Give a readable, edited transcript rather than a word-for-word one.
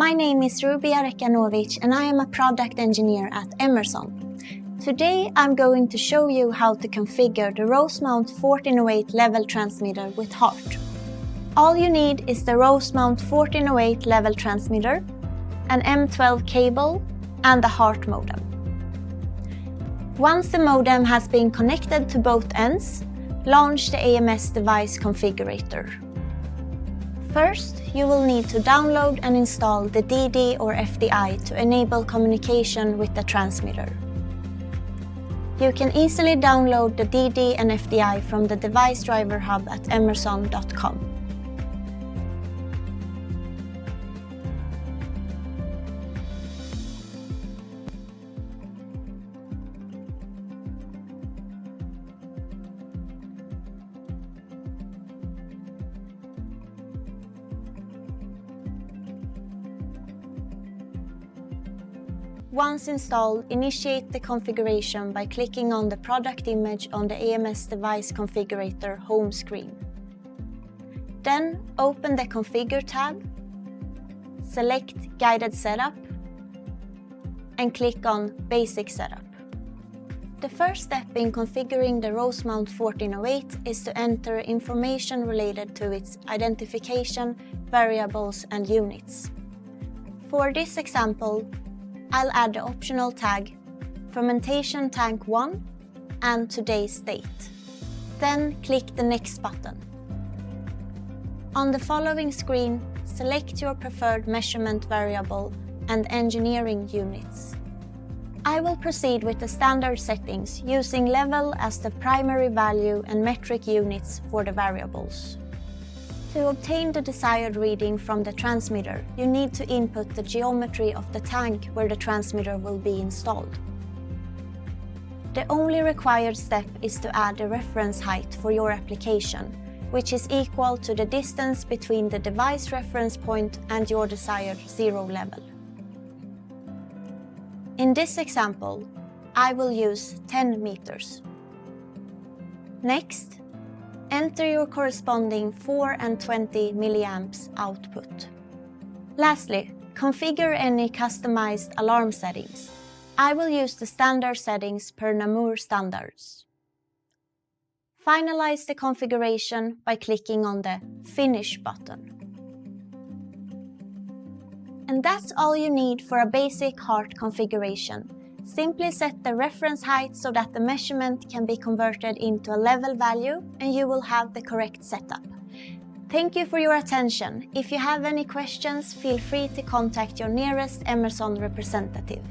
My name is Rubia Rekanovic and I am a product engineer at Emerson. Today I'm going to show you how to configure the Rosemount 1408 level transmitter with HART. All you need is the Rosemount 1408 level transmitter, an M12 cable and a HART modem. Once the modem has been connected to both ends, launch the AMS device configurator. First, you will need to download and install the DD or FDI to enable communication with the transmitter. You can easily download the DD and FDI from the device driver hub at emerson.com. Once installed, initiate the configuration by clicking on the product image on the AMS device configurator home screen. Then open the Configure tab, select Guided Setup, and click on Basic Setup. The first step in configuring the Rosemount 1408 is to enter information related to its identification, variables, and units. For this example, I'll add the optional tag Fermentation Tank 1 and today's date. Then click the Next button. On the following screen, select your preferred measurement variable and engineering units. I will proceed with the standard settings using level as the primary value and metric units for the variables. To obtain the desired reading from the transmitter, you need to input the geometry of the tank where the transmitter will be installed. The only required step is to add the reference height for your application, which is equal to the distance between the device reference point and your desired zero level. In this example, I will use 10 meters. Next, enter your corresponding 4 and 20 milliamps output. Lastly, configure any customized alarm settings. I will use the standard settings per Namur standards. Finalize the configuration by clicking on the Finish button. And that's all you need for a basic HART configuration. Simply set the reference height so that the measurement can be converted into a level value and you will have the correct setup. Thank you for your attention. If you have any questions, feel free to contact your nearest Emerson representative.